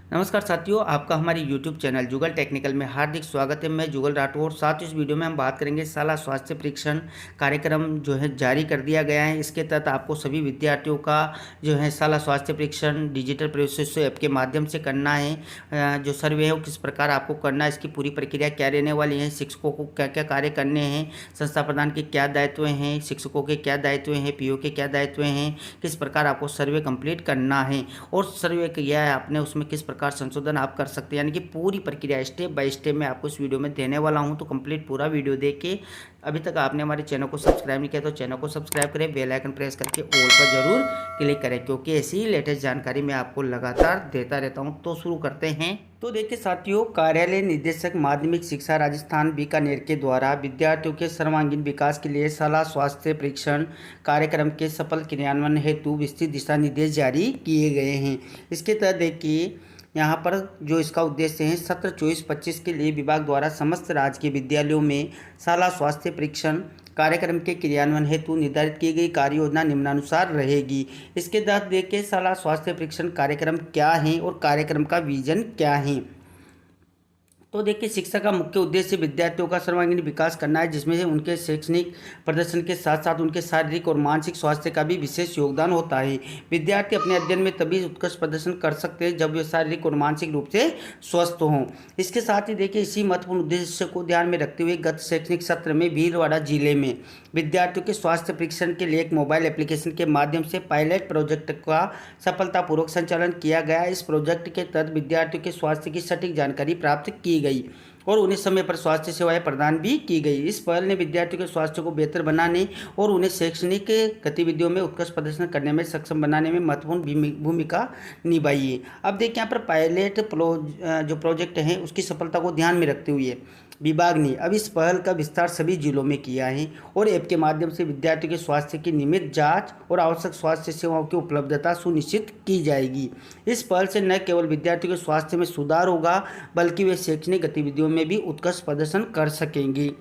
नमस्कार साथियों, आपका हमारे YouTube चैनल जुगल टेक्निकल में हार्दिक स्वागत है। मैं जुगल राठौर। साथ इस वीडियो में हम बात करेंगे शाला स्वास्थ्य परीक्षण कार्यक्रम जो है जारी कर दिया गया है। इसके तहत आपको सभी विद्यार्थियों का जो है शाला स्वास्थ्य परीक्षण डिजिटल प्रवेश ऐप के माध्यम से करना है। जो सर्वे है वो किस प्रकार आपको करना है, इसकी पूरी प्रक्रिया क्या रहने वाली है, शिक्षकों को क्या क्या कार्य करने हैं, संस्था प्रधान के क्या दायित्व हैं, शिक्षकों के क्या दायित्व हैं, पीओ के क्या दायित्व हैं, किस प्रकार आपको सर्वे कंप्लीट करना है और सर्वे किया है आपने उसमें किस प्रकार संशोधन आप कर सकते हैं, यानी कि पूरी प्रक्रिया स्टेप बाय स्टेप मैं आपको इस वीडियो में देने वाला हूं। तो कंप्लीट पूरा वीडियो देख के अभी तक आपने हमारे चैनल को सब्सक्राइब नहीं किया तो चैनल को सब्सक्राइब करें, बेल आइकन प्रेस करके ऑल पर जरूर क्लिक करें, क्योंकि ऐसी ही लेटेस्ट जानकारी मैं आपको लगातार देता रहता हूं। तो शुरू करते हैं। तो देखिए साथियों, कार्यालय निदेशक माध्यमिक शिक्षा राजस्थान बीकानेर के द्वारा विद्यार्थियों के सर्वांगीण विकास के लिए शाला स्वास्थ्य परीक्षण कार्यक्रम के सफल क्रियान्वयन हेतु विस्तृत दिशा निर्देश जारी किए गए हैं। इसके तहत देखिए यहाँ पर जो इसका उद्देश्य है, सत्र 24-25 के लिए विभाग द्वारा समस्त राजकीय विद्यालयों में शाला स्वास्थ्य परीक्षण कार्यक्रम के क्रियान्वयन हेतु निर्धारित की गई कार्य योजना निम्नानुसार रहेगी। इसके तहत देखिए शाला स्वास्थ्य परीक्षण कार्यक्रम क्या है और कार्यक्रम का विजन क्या है। तो देखिए, शिक्षा का मुख्य उद्देश्य विद्यार्थियों का सर्वांगीण विकास करना है, जिसमें से उनके शैक्षणिक प्रदर्शन के साथ साथ उनके शारीरिक और मानसिक स्वास्थ्य का भी विशेष योगदान होता है। विद्यार्थी अपने अध्ययन में तभी उत्कृष्ट प्रदर्शन कर सकते हैं जब वे शारीरिक और मानसिक रूप से स्वस्थ हों। इसके साथ ही देखिए, इसी महत्वपूर्ण उद्देश्य को ध्यान में रखते हुए गत शैक्षणिक सत्र में भीलवाड़ा जिले में विद्यार्थियों के स्वास्थ्य परीक्षण के लिए एक मोबाइल एप्लीकेशन के माध्यम से पायलट प्रोजेक्ट का सफलतापूर्वक संचालन किया गया। इस प्रोजेक्ट के तहत विद्यार्थियों के स्वास्थ्य की सटीक जानकारी प्राप्त की गई और उन्हें समय पर स्वास्थ्य सेवाएं प्रदान भी की गई। इस पहल ने विद्यार्थियों के स्वास्थ्य को बेहतर बनाने और उन्हें शैक्षणिक गतिविधियों में उत्कृष्ट प्रदर्शन करने में सक्षम बनाने में महत्वपूर्ण भूमिका निभाई है। अब देखिए, यहाँ पर पायलट जो प्रोजेक्ट है उसकी सफलता को ध्यान में रखते हुए विभाग ने अब इस पहल का विस्तार सभी जिलों में किया है और ऐप के माध्यम से विद्यार्थियों के स्वास्थ्य की नियमित जांच और आवश्यक स्वास्थ्य सेवाओं की उपलब्धता सुनिश्चित की जाएगी। इस पहल से न केवल विद्यार्थियों के स्वास्थ्य में सुधार होगा, बल्कि वे शैक्षणिक गतिविधियों में भी उत्कृष्ट प्रदर्शन कर सकेंगे।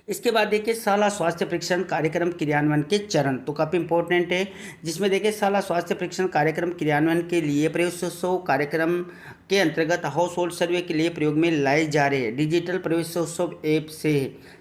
इसके बाद देखिए, शाला स्वास्थ्य परीक्षण कार्यक्रम क्रियान्वयन के चरण तो काफ़ी इंपॉर्टेंट है, जिसमें देखिए शाला स्वास्थ्य परीक्षण कार्यक्रम क्रियान्वयन के लिए प्रवेशोत्सव कार्यक्रम के अंतर्गत हाउस होल्ड सर्वे के लिए प्रयोग में लाए जा रहे डिजिटल प्रवेशोत्सव ऐप से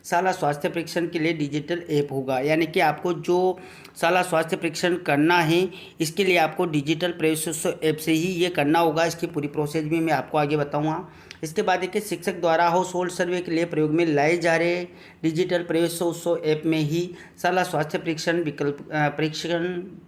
शाला स्वास्थ्य परीक्षण के लिए डिजिटल ऐप होगा। यानी कि आपको जो शाला स्वास्थ्य परीक्षण करना है इसके लिए आपको डिजिटल प्रवेशोत्सव ऐप से ही ये करना होगा। इसकी पूरी प्रोसेस भी मैं आपको आगे बताऊँगा। इसके बाद देखिए, शिक्षक द्वारा हाउस होल्ड सर्वे के लिए प्रयोग में लाए जा रहे डिजिटल प्रवेशोत्सव ऐप में ही शाला स्वास्थ्य परीक्षण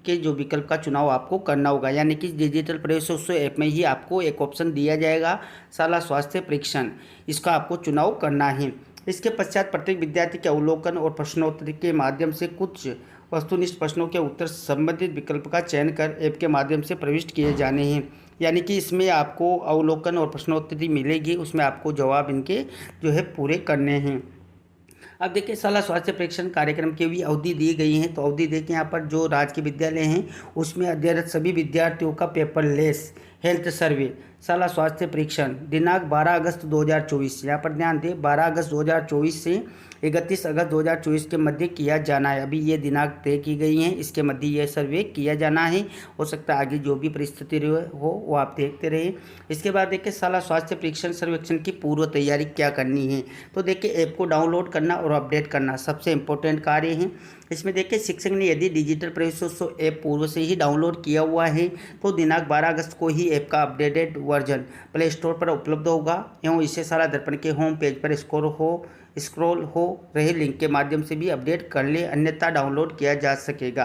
के जो विकल्प का चुनाव आपको करना होगा। यानी कि डिजिटल प्रवेशोत्सव ऐप में ही आपको एक ऑप्शन दिया जाएगा शाला स्वास्थ्य परीक्षण, इसका आपको चुनाव करना है। इसके पश्चात प्रत्येक विद्यार्थी के अवलोकन और प्रश्नोत्तरी के माध्यम से कुछ वस्तुनिष्ठ प्रश्नों के उत्तर संबंधित विकल्प का चयन कर ऐप के माध्यम से प्रविष्ट किए जाने हैं। यानी कि इसमें आपको अवलोकन और प्रश्नोत्तरी मिलेगी, उसमें आपको जवाब इनके जो है पूरे करने हैं। अब देखिए, शाला स्वास्थ्य परीक्षण कार्यक्रम की भी अवधि दी गई है। तो अवधि देखिए, यहाँ पर जो राजकीय विद्यालय हैं उसमें अध्ययनरत सभी विद्यार्थियों का पेपरलेस हेल्थ सर्वे शाला स्वास्थ्य परीक्षण दिनांक 12 अगस्त 2024, यहाँ पर ध्यान दें 12 अगस्त 2024 से 31 अगस्त 2024 के मध्य किया जाना है। अभी ये दिनांक तय की गई हैं, इसके मध्य यह सर्वे किया जाना है। हो सकता है आगे जो भी परिस्थिति हो वो आप देखते रहिए। इसके बाद देखिए, शाला स्वास्थ्य परीक्षण सर्वेक्षण की पूर्व तैयारी क्या करनी है। तो देखिए, ऐप को डाउनलोड करना और अपडेट करना सबसे इम्पोर्टेंट कार्य है। इसमें देखिए, शिक्षक ने यदि डिजिटल प्रवेशोत्सव ऐप पूर्व से ही डाउनलोड किया हुआ है तो दिनांक 12 अगस्त को ही ऐप का अपडेटेड वर्जन प्ले स्टोर पर उपलब्ध होगा एवं इसे शाला दर्पण के होम पेज पर स्क्रॉल हो रहे लिंक के माध्यम से भी अपडेट कर ले, अन्यथा डाउनलोड किया जा सकेगा।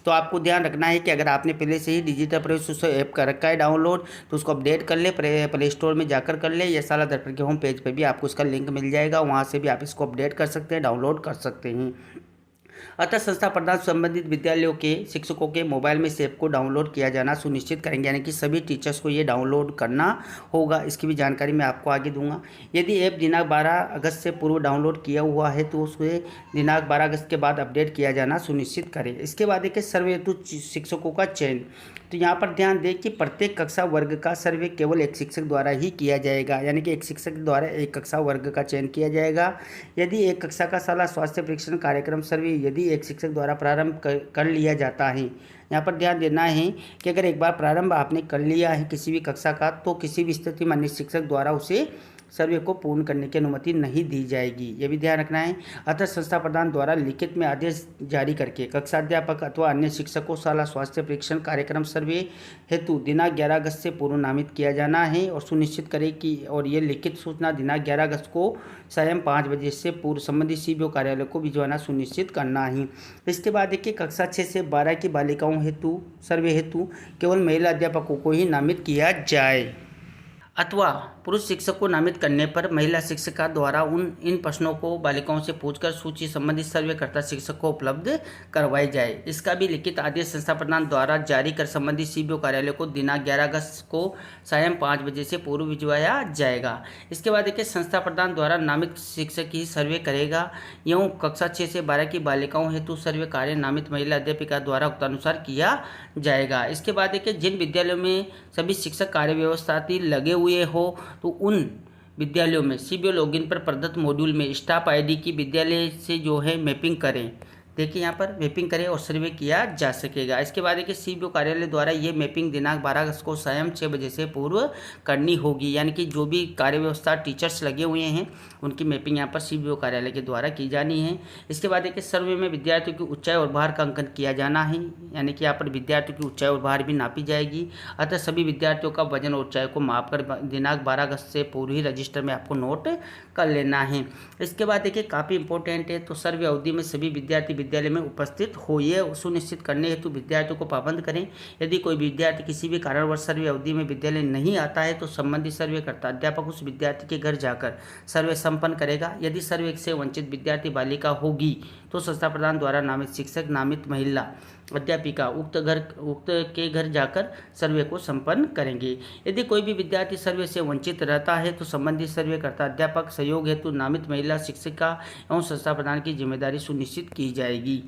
तो आपको ध्यान रखना है कि अगर आपने पहले से ही डिजिटल प्रवेशोत्सव ऐप कर रखा है डाउनलोड तो उसको अपडेट कर ले, प्ले स्टोर में जाकर कर ले, या शाला दर्पण के होम पेज पर भी आपको इसका लिंक मिल जाएगा, वहाँ से भी आप इसको अपडेट कर सकते हैं, डाउनलोड कर सकते हैं। अतः संस्था प्रधान संबंधित विद्यालयों के शिक्षकों के मोबाइल में इस ऐप को डाउनलोड किया जाना सुनिश्चित करेंगे। यानी कि सभी टीचर्स को ये डाउनलोड करना होगा। इसकी भी जानकारी मैं आपको आगे दूंगा। यदि ऐप दिनांक 12 अगस्त से पूर्व डाउनलोड किया हुआ है तो उसे दिनांक 12 अगस्त के बाद अपडेट किया जाना सुनिश्चित करें। इसके बाद देखिए, सर्वे हेतु शिक्षकों का चयन। तो यहाँ पर ध्यान दें कि प्रत्येक कक्षा वर्ग का सर्वे केवल एक शिक्षक द्वारा ही किया जाएगा। यानी कि एक शिक्षक द्वारा एक कक्षा वर्ग का चयन किया जाएगा। यदि एक कक्षा का शाला स्वास्थ्य परीक्षण कार्यक्रम सर्वे यदि एक शिक्षक द्वारा प्रारंभ कर लिया जाता है यहाँ पर ध्यान देना है कि अगर एक बार प्रारंभ आपने कर लिया है किसी भी कक्षा का, तो किसी भी स्थिति में अन्य शिक्षक द्वारा उसे सर्वे को पूर्ण करने की अनुमति नहीं दी जाएगी, ये भी ध्यान रखना है। अतः संस्था प्रधान द्वारा लिखित में आदेश जारी करके कक्षाध्यापक अथवा अन्य शिक्षक को शाला स्वास्थ्य परीक्षण कार्यक्रम सर्वे हेतु दिनांक 11 अगस्त से पूर्व नामित किया जाना है और सुनिश्चित करें कि और ये लिखित सूचना दिनांक 11 अगस्त को सायं 5 बजे से पूर्व संबंधित सीबीओ कार्यालय को भिजवाना सुनिश्चित करना है। इसके बाद देखिए कक्षा 6 से 12 की बालिकाओं हेतु सर्वे हेतु केवल महिला अध्यापकों को ही नामित किया जाए अथवा पुरुष शिक्षक को नामित करने पर महिला शिक्षिका द्वारा इन प्रश्नों को बालिकाओं से पूछकर सूची संबंधित सर्वेकर्ता शिक्षक को उपलब्ध करवाई जाए। इसका भी लिखित आदेश संस्था प्रधान द्वारा जारी कर संबंधित सीबीओ कार्यालय को दिनांक 11 अगस्त को सायं 5 बजे से पूर्व भिजवाया जाएगा। इसके बाद देखिए संस्था प्रधान द्वारा नामित शिक्षक ही सर्वे करेगा। यूँ कक्षा 6 से 12 की बालिकाओं हेतु सर्वे कार्य नामित महिला अध्यापिका द्वारा उक्तानुसार किया जाएगा। इसके बाद देखिए जिन विद्यालयों में सभी शिक्षक कार्य व्यवस्थाती लगे हुए हो तो उन विद्यालयों में सीबीओ लॉगिन पर प्रदत्त मॉड्यूल में स्टाफ आईडी की विद्यालय से जो है मैपिंग करें। देखिए यहाँ पर मैपिंग करें और सर्वे किया जा सकेगा। इसके बाद देखिए सीबीओ कार्यालय द्वारा ये मैपिंग दिनांक 12 अगस्त को सायं 6 बजे से पूर्व करनी होगी, यानी कि जो भी कार्य व्यवस्था टीचर्स लगे हुए हैं उनकी मैपिंग यहाँ पर सीबीओ कार्यालय के द्वारा की जानी है। इसके बाद देखिए सर्वे में विद्यार्थियों की ऊंचाई और भार का अंकन किया जाना है, यानी कि यहाँ पर विद्यार्थियों की ऊंचाई और भार भी नापी जाएगी। अतः सभी विद्यार्थियों का वजन और ऊंचाई को माप कर दिनांक 12 अगस्त से पूर्व ही रजिस्टर में आपको नोट कर लेना है। इसके बाद देखिए काफ़ी इंपॉर्टेंट है, तो सर्वे अवधि में सभी विद्यार्थी विद्यालय में उपस्थित हो, ये सुनिश्चित करने हेतु विद्यार्थियों को पाबंद करें। यदि कोई विद्यार्थी किसी भी कारणवश सर्वे अवधि में विद्यालय नहीं आता है तो संबंधित सर्वेकर्ता अध्यापक उस विद्यार्थी के घर जाकर सर्वे संपन्न करेगा। यदि सर्वे से वंचित विद्यार्थी बालिका होगी तो संस्था प्रधान द्वारा नामित शिक्षक नामित महिला अध्यापिका उक्त के घर जाकर सर्वे को संपन्न करेंगे। यदि कोई भी विद्यार्थी सर्वे से वंचित रहता है तो संबंधित सर्वेकर्ता अध्यापक सहयोग हेतु नामित महिला शिक्षिका एवं संस्था प्रधान की जिम्मेदारी सुनिश्चित की जाएगी।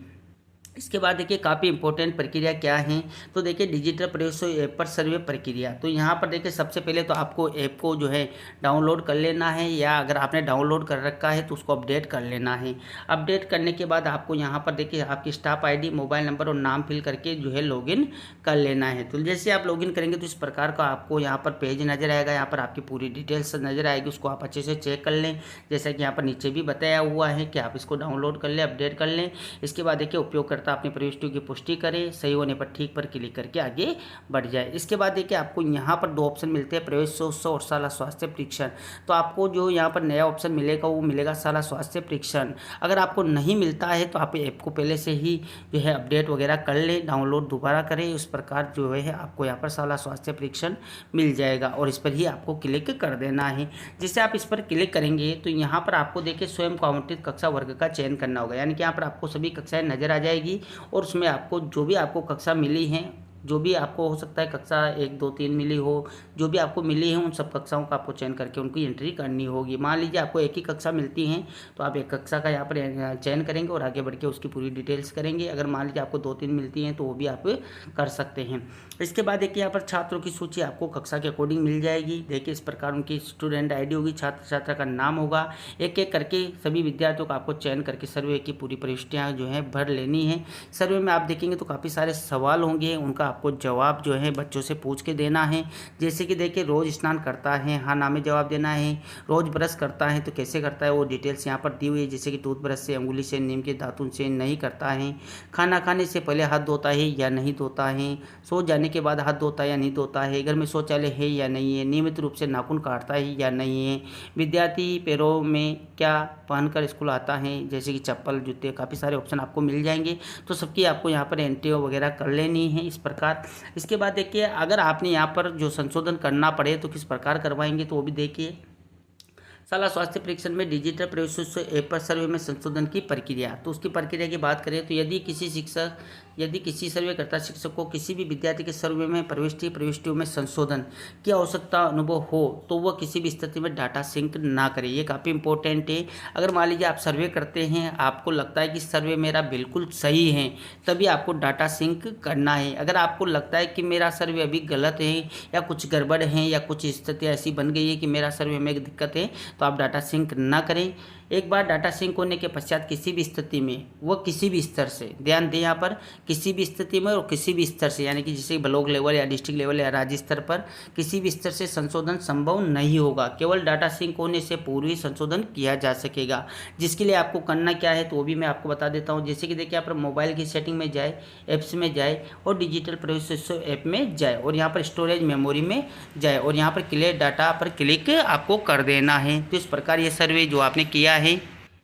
इसके बाद देखिए काफ़ी इंपॉर्टेंट प्रक्रिया क्या है, तो देखिए डिजिटल प्रवेश ऐप पर सर्वे प्रक्रिया। तो यहाँ पर देखिए सबसे पहले तो आपको ऐप को जो है डाउनलोड कर लेना है, या अगर आपने डाउनलोड कर रखा है तो उसको अपडेट कर लेना है। अपडेट करने के बाद आपको यहाँ पर देखिए आपकी स्टाफ आईडी, मोबाइल नंबर और नाम फिल करके जो है लॉगिन कर लेना है। तो जैसे आप लॉगिन करेंगे तो इस प्रकार का आपको यहाँ पर पेज नज़र आएगा, यहाँ पर आपकी पूरी डिटेल्स नज़र आएगी, उसको आप अच्छे से चेक कर लें। जैसा कि यहाँ पर नीचे भी बताया हुआ है कि आप इसको डाउनलोड कर लें, अपडेट कर लें। इसके बाद देखिए उपयोगकर्ता अपनी प्रविष्टियों की पुष्टि करें, सही होने पर ठीक पर क्लिक करके आगे बढ़ जाए। इसके बाद देखिए आपको यहाँ पर 2 ऑप्शन मिलते हैं, प्रवेशोत्सव और शाला स्वास्थ्य परीक्षण। तो आपको जो यहाँ पर नया ऑप्शन मिलेगा वो मिलेगा शाला स्वास्थ्य परीक्षण। अगर आपको नहीं मिलता है तो आप ऐप को पहले से ही जो है अपडेट वगैरह कर लें, डाउनलोड दोबारा करें, इस प्रकार जो है आपको यहाँ पर शाला स्वास्थ्य परीक्षण मिल जाएगा और इस पर ही आपको क्लिक कर देना है। जैसे आप इस पर क्लिक करेंगे तो यहाँ पर आपको देखिए स्वयं को आवंटित कक्षा वर्ग का चयन करना होगा, यानी कि यहाँ पर आपको सभी कक्षाएं नजर आ जाएगी और उसमें आपको जो भी आपको कक्षा मिली हैं, जो भी आपको हो सकता है कक्षा 1, 2, 3 मिली हो, जो भी आपको मिली है उन सब कक्षाओं का आपको चयन करके उनकी एंट्री करनी होगी। मान लीजिए आपको एक ही कक्षा मिलती हैं तो आप एक कक्षा का यहाँ पर चयन करेंगे और आगे बढ़ के उसकी पूरी डिटेल्स करेंगे। अगर मान लीजिए आपको 2-3 मिलती हैं तो वो भी आप कर सकते हैं। इसके बाद देखिए यहाँ पर छात्रों की सूची आपको कक्षा के अकॉर्डिंग मिल जाएगी। देखिए इस प्रकार उनकी स्टूडेंट आईडी होगी, छात्र छात्रा का नाम होगा। एक एक करके सभी विद्यार्थियों को आपको चयन करके सर्वे की पूरी प्रविष्टियाँ जो है भर लेनी है। सर्वे में आप देखेंगे तो काफ़ी सारे सवाल होंगे, उनका आपको जवाब जो है बच्चों से पूछ के देना है। जैसे कि देखिए रोज़ स्नान करता है, हाँ ना में जवाब देना है। रोज़ ब्रश करता है तो कैसे करता है वो डिटेल्स यहाँ पर दी हुई है, जैसे कि टूथब्रश से, अंगुली से, नीम के दातुन से नहीं करता है। खाना खाने से पहले हाथ धोता है या नहीं धोता है। सो जाने के बाद हाथ धोता है या नहीं धोता है। घर में शौचालय है या नहीं है। नियमित रूप से नाखून काटता है या नहीं है। विद्यार्थी पैरों में क्या पहनकर स्कूल आता है, जैसे कि चप्पल, जूते, काफ़ी सारे ऑप्शन आपको मिल जाएंगे। तो सबकी आपको यहाँ पर एंट्री वगैरह कर लेनी है इस प्रकार। इसके बाद देखिए अगर आपने यहाँ पर जो संशोधन करना पड़े तो किस प्रकार करवाएंगे तो वो भी देखिए। शाला स्वास्थ्य परीक्षण में डिजिटल प्रवेशोत्सव ऐप पर सर्वे में संशोधन की प्रक्रिया। तो उसकी प्रक्रिया की बात करें तो यदि किसी सर्वेकर्ता शिक्षक को किसी भी विद्यार्थी के सर्वे में प्रविष्टियों में संशोधन की आवश्यकता अनुभव हो तो वह किसी भी स्थिति में डाटा सिंक ना करे। ये काफ़ी इंपॉर्टेंट है। अगर मान लीजिए आप सर्वे करते हैं, आपको लगता है कि सर्वे मेरा बिल्कुल सही है, तभी आपको डाटा सिंक करना है। अगर आपको लगता है कि मेरा सर्वे अभी गलत है या कुछ गड़बड़ है या कुछ स्थिति ऐसी बन गई है कि मेरा सर्वे में एक दिक्कत है, तो आप डाटा सिंक ना करें। एक बार डाटा सिंक होने के पश्चात किसी भी स्थिति में वो किसी भी स्तर से, ध्यान दें यहाँ पर, किसी भी स्थिति में और किसी भी स्तर से, यानी कि जैसे ब्लॉक लेवल या डिस्ट्रिक्ट लेवल या राज्य स्तर पर किसी भी स्तर से संशोधन संभव नहीं होगा। केवल डाटा सिंक होने से पूर्व ही संशोधन किया जा सकेगा। जिसके लिए आपको करना क्या है तो वो भी मैं आपको बता देता हूँ। जैसे कि देखिए यहाँ पर मोबाइल की सेटिंग में जाए, ऐप्स में जाए और डिजिटल प्रोसेसर ऐप में जाए और यहाँ पर स्टोरेज मेमोरी में जाए और यहाँ पर क्लियर डाटा पर क्लिक आपको कर देना है। तो इस प्रकार ये सर्वे जो आपने किया है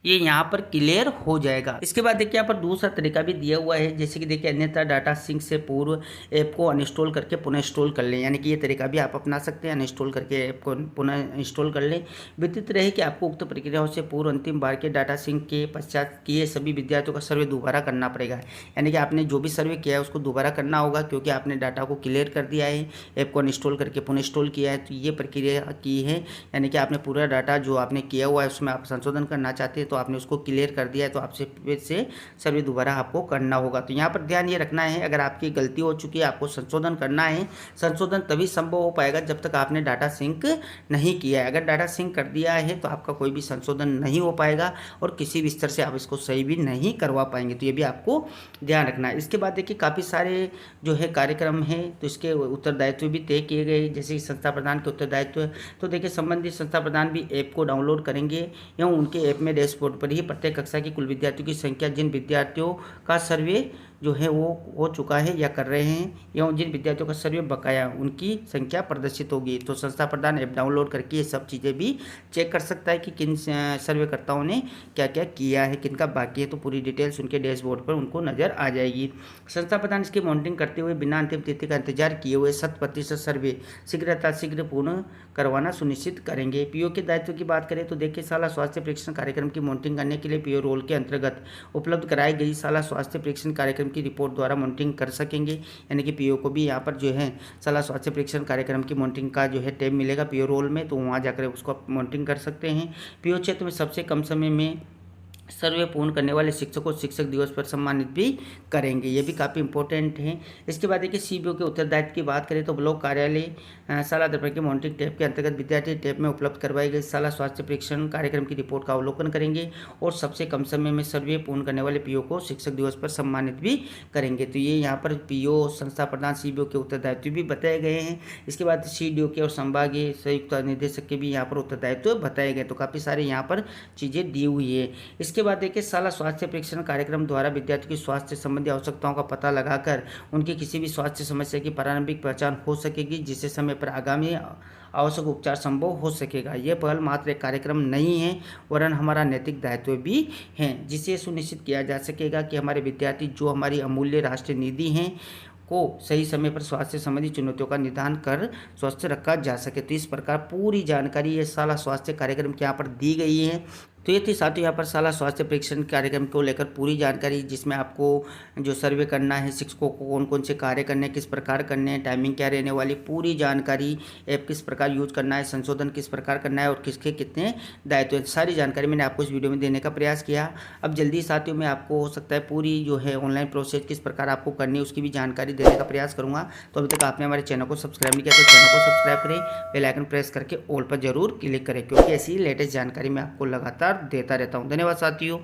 ये यहाँ पर क्लियर हो जाएगा। इसके बाद देखिए यहाँ पर दूसरा तरीका भी दिया हुआ है, जैसे कि देखिए अन्यथा डाटा सिंक से पूर्व ऐप को अनइंस्टॉल करके पुनः इंस्टॉल कर लें, यानी कि ये तरीका भी आप अपना सकते हैं। अनइंस्टॉल करके ऐप को पुनः इंस्टॉल कर लें। विदित रहे कि आपको उक्त प्रक्रियाओं से पूर्व अंतिम बार के डाटा सिंक के पश्चात किए सभी विद्यार्थियों का सर्वे दोबारा करना पड़ेगा, यानी कि आपने जो भी सर्वे किया है उसको दोबारा करना होगा, क्योंकि आपने डाटा को क्लियर कर दिया है, ऐप को अनइंस्टॉल करके पुनः इंस्टॉल किया है। तो ये प्रक्रिया की है, यानी कि आपने पूरा डाटा जो आपने किया हुआ है उसमें आप संशोधन करना चाहते हैं तो आपने उसको क्लियर कर दिया है, तो आपसे फिर से सर्वे दोबारा आपको करना होगा। तो यहाँ पर ध्यान ये रखना है, अगर आपकी गलती हो चुकी है आपको संशोधन करना है। संशोधन तभी संभव हो पाएगा जब तक आपने डाटा सिंक नहीं किया है। अगर डाटा सिंक कर दिया है तो आपका कोई भी संशोधन नहीं हो पाएगा और किसी भी स्तर से आप इसको सही भी नहीं करवा पाएंगे। तो ये भी आपको ध्यान रखना है। इसके बाद देखिए काफ़ी सारे जो है कार्यक्रम हैं, तो इसके उत्तरदायित्व भी तय किए गए, जैसे कि संस्था प्रधान के उत्तरदायित्व। तो देखिए संबंधित संस्था प्रधान भी ऐप को डाउनलोड करेंगे एवं उनके ऐप में डैशबोर्ड पर ही प्रत्येक कक्षा की कुल विद्यार्थियों की संख्या, जिन विद्यार्थियों का सर्वे जो है वो हो चुका है या कर रहे हैं एवं जिन विद्यार्थियों का सर्वे बकाया उनकी संख्या प्रदर्शित होगी। तो संस्था प्रधान ऐप डाउनलोड करके ये सब चीज़ें भी चेक कर सकता है कि किन सर्वेकर्ताओं ने क्या क्या किया है, किनका बाकी है, तो पूरी डिटेल्स उनके डैशबोर्ड पर उनको नज़र आ जाएगी। संस्था प्रधान इसकी मॉनिटरिंग करते हुए बिना अंतिम तिथि का इंतजार किए हुए 100% सर्वे शीघ्र पूर्ण करवाना सुनिश्चित करेंगे। पीओ के दायित्व की बात करें तो देखिए शाला स्वास्थ्य परीक्षण कार्यक्रम की मॉनिटरिंग करने के लिए पीओ रोल के अंतर्गत उपलब्ध कराई गई शाला स्वास्थ्य परीक्षण कार्यक्रम की रिपोर्ट द्वारा मॉनिटरिंग कर सकेंगे, यानी कि पीओ को भी यहाँ पर जो है शाला स्वास्थ्य परीक्षण कार्यक्रम की मॉनिटरिंग का जो है टैब मिलेगा पीओ रोल में, तो वहाँ जाकर उसको आप मॉनिटरिंग कर सकते हैं। पीओ क्षेत्र में सबसे कम समय में सर्वे पूर्ण करने वाले शिक्षक को शिक्षक दिवस पर सम्मानित भी करेंगे, ये भी काफ़ी इंपॉर्टेंट है। इसके बाद देखिए सीबीओ के उत्तरदायित्व की बात करें तो ब्लॉक कार्यालय शाला दर्पण के मॉनिटरिंग टैब के अंतर्गत विद्यार्थी टैब में उपलब्ध करवाई गई शाला स्वास्थ्य परीक्षण कार्यक्रम की रिपोर्ट का अवलोकन करेंगे और सबसे कम समय में सर्वे पूर्ण करने वाले पीओ को शिक्षक दिवस पर सम्मानित भी करेंगे। तो ये यहाँ पर पीओ, संस्था प्रधान, सीबीओ के उत्तरदायित्व भी बताए गए हैं। इसके बाद सीडीओ के और संभागीय संयुक्त निदेशक के भी यहाँ पर उत्तरदायित्व बताए गए। तो काफ़ी सारे यहाँ पर चीज़ें दी हुई है। इसके बाद देखिए शाला स्वास्थ्य परीक्षण कार्यक्रम द्वारा विद्यार्थी की स्वास्थ्य संबंधी आवश्यकताओं का पता लगाकर उनकी किसी भी स्वास्थ्य समस्या की प्रारंभिक पहचान हो सकेगी, जिससे समय पर आगामी आवश्यक उपचार संभव हो सकेगा। यह पहल मात्र एक कार्यक्रम नहीं है वरन हमारा नैतिक दायित्व भी है, जिससे सुनिश्चित किया जा सकेगा कि हमारे विद्यार्थी जो हमारी अमूल्य राष्ट्रीय निधि हैं को सही समय पर स्वास्थ्य संबंधी चुनौतियों का निदान कर स्वस्थ रखा जा सके। तो इस प्रकार पूरी जानकारी ये शाला स्वास्थ्य कार्यक्रम के यहाँ पर दी गई है। तो ये थी साथियों यहाँ पर शाला स्वास्थ्य परीक्षण कार्यक्रम को लेकर पूरी जानकारी, जिसमें आपको जो सर्वे करना है, शिक्षकों को कौन कौन से कार्य करने हैं, किस प्रकार करने हैं, टाइमिंग क्या रहने वाली, पूरी जानकारी, ऐप किस प्रकार यूज करना है, संशोधन किस प्रकार करना है और किसके कितने दायित्व, सारी जानकारी मैंने आपको इस वीडियो में देने का प्रयास किया। अब जल्दी साथियों में आपको हो सकता है पूरी जो है ऑनलाइन प्रोसेस किस प्रकार आपको करनी है उसकी भी जानकारी देने का प्रयास करूँगा। तो अभी तक आपने हमारे चैनल को सब्सक्राइब नहीं किया तो चैनल को सब्सक्राइब करें, बेल आइकन प्रेस करके ऑल पर जरूर क्लिक करें, क्योंकि ऐसी लेटेस्ट जानकारी मैं आपको लगातार देता रहता हूं। धन्यवाद साथियों।